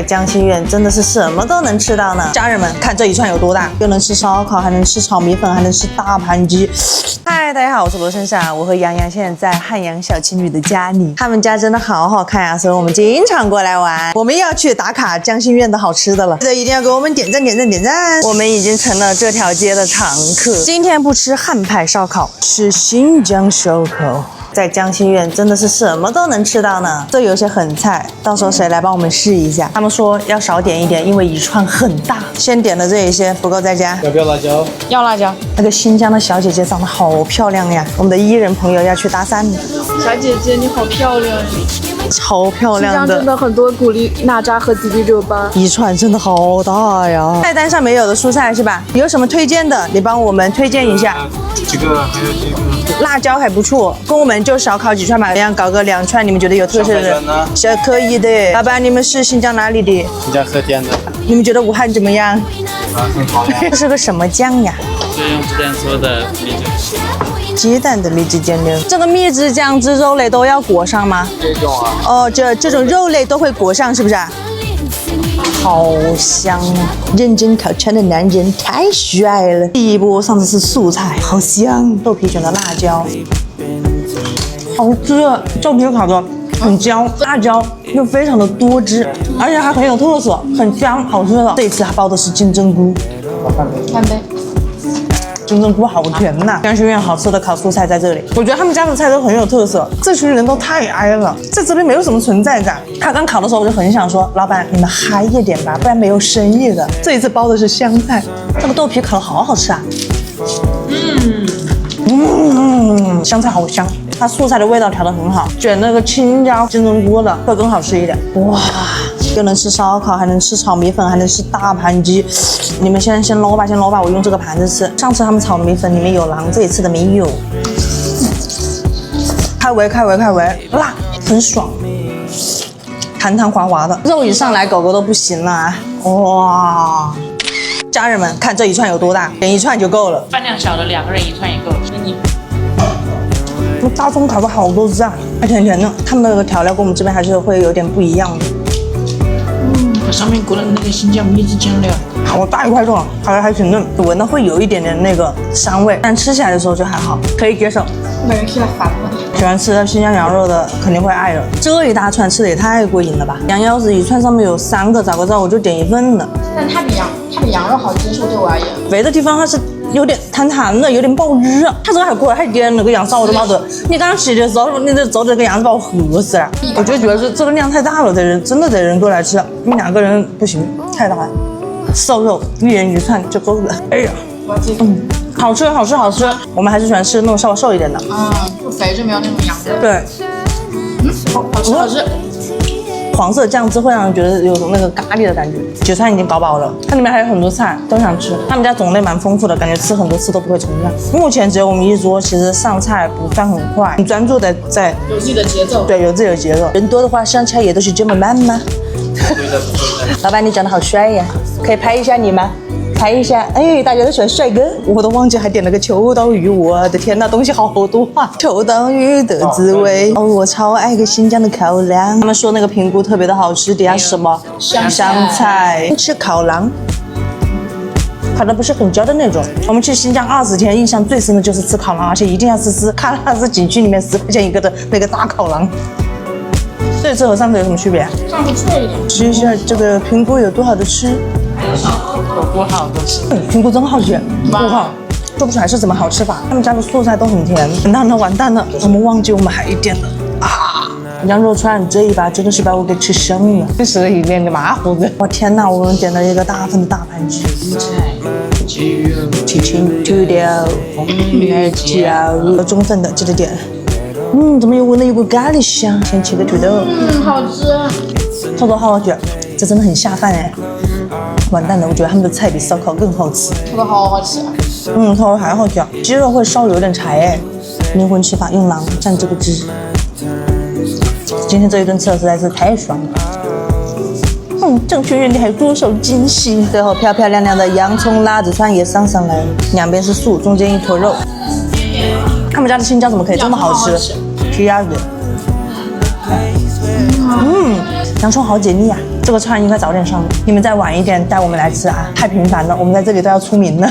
江心苑真的是什么都能吃到呢！家人们，看这一串有多大，又能吃烧烤，还能吃炒米粉，还能吃大盘鸡。嗨，大家好，我是罗生夏，我和杨洋现在在汉阳小情侣的家里，他们家真的好好看呀，所以我们经常过来玩。我们又要去打卡江心苑的好吃的了，记得一定要给我们点赞点赞点赞！我们已经成了这条街的常客。今天不吃汉派烧烤，吃新疆烧烤。在江心苑真的是什么都能吃到呢，这有些狠菜，到时候谁来帮我们试一下？他们说要少点一点，因为一串很大。先点了这一些，不够再加。要不要辣椒？要辣椒。那个新疆的小姐姐长得好漂亮呀，我们的艺人朋友要去搭讪了。小姐姐你好漂亮，超漂亮的。新疆真的很多古力娜扎和迪丽热巴，一串真的好大呀。菜单上没有的蔬菜是吧？有什么推荐的？你帮我们推荐一下。这个还有这个辣椒还不错，跟我们就少烤几串吧，这样搞个2串，你们觉得有特色的？是可以的。老板，你们是新疆哪里的？新疆和田的。你们觉得武汉怎么样？很好呀。这是个什么酱呀？是用鸡蛋做的蜜汁。鸡蛋的蜜汁酱料。这个蜜汁酱汁肉类都要裹上吗？这种啊。哦，这种肉类都会裹上，是不是？好香啊！认真烤串的男人太帅了。第一波上的是素菜，好香。豆皮卷的辣椒，好吃。豆皮烤的很焦，辣椒又非常的多汁，而且还很有特色，很香，好吃的。这一次还包的是金针菇。干杯。金针菇好甜呐！江心苑好吃的烤素菜在这里，我觉得他们家的菜都很有特色。这群人都太哀了，在这边没有什么存在感。他刚烤的时候我就很想说，老板你们嗨一点吧，不然没有生意的。这一次包的是香菜，这个豆皮烤的好好吃啊！香菜好香，它素菜的味道调得很好，卷那个青椒金针菇的会更好吃一点。哇！又能吃烧烤，还能吃炒米粉，还能吃大盘鸡。你们先捞吧，先捞吧，我用这个盘子吃。上次他们炒的米粉里面有馕，这一次的没有。开胃，辣，很爽，弹弹滑滑的，肉一上来狗狗都不行了啊！哇！家人们，看这一串有多大，点一串就够了。饭量小的2个人1串也够。那你大葱烤的好多汁啊，还甜甜的。他们的那个调料跟我们这边还是会有点不一样的。它上面裹了那个新疆蜜汁酱料，好大一块肉，烤的还挺嫩，闻到会有一点点那个膻味，但吃起来的时候就还好，可以接受。每人吃了烦了。喜欢吃新疆羊肉的肯定会爱的。这一大串吃的也太过瘾了吧！羊腰子一串上面有3个，找个照我就点1份的。但它比羊肉好接受，对我而言。肥的地方它是有点弹弹的，有点爆汁。它这个还过来还点那个羊臊，我都冒着。你刚洗的时候，你这做这个样子把我喝死了。我就觉得这个量太大了，真的得人过来吃。你们2个人不行，太大了。瘦肉1人1串就够了。哎呀，好吃。我们还是喜欢吃那种稍微瘦一点的。不肥就没有那种羊肉。对，好吃。黄色酱汁会让人觉得有种那个咖喱的感觉。9串已经搞饱了，它里面还有很多菜都想吃。他们家种类蛮丰富的，感觉吃很多次都不会重样。目前只有我们一桌，其实上菜不算很快，很专注的在有自己的节奏。对，有自己的节奏。人多的话上菜也都是这么慢吗？对的。老板，你长得好帅呀，可以拍一下你吗？拍一下，哎，大家都喜欢帅哥，我都忘记还点了个秋刀鱼，我的天呐，东西好多啊！秋刀鱼的滋味，我超爱个新疆的烤馕。他们说那个平菇特别的好吃，底下是什么？香菜。吃烤馕，烤的不是很焦的那种。我们去新疆20天，印象最深的就是吃烤馕，而且一定要吃喀纳斯景区里面10块钱一个的那个大烤馕。这次和上次有什么区别？上次脆一点。吃一下这个平菇有多好的吃。有多好的吃。平菇真好吃，我靠，说不出来是怎么好吃法。他们家的素菜都很甜。完蛋了，我们忘记我们还点了啊！羊肉串这一把真的是把我给吃香了，这是一脸的麻糊子。我天哪，我们点了一个大份的大盘鸡，去青土掉红辣椒，中份的记得点。怎么又闻到有股咖喱香？先切个土豆，好吃。土豆好好吃，这真的很下饭哎。完蛋了，我觉得他们的菜比烧烤更好吃。这个好好吃。土豆还好吃，鸡肉会稍有点柴哎。灵魂吃法，用馕蘸这个汁。今天这一顿吃的实在是太爽了。郑学院你还多少惊喜？最后漂漂亮亮的洋葱辣子串也上来，两边是素，中间一坨肉。他们家的青椒怎么可以这么好吃？皮鸭子。洋葱好解腻啊！这个串应该早点上，你们再晚一点带我们来吃啊，太频繁了，我们在这里都要出名了。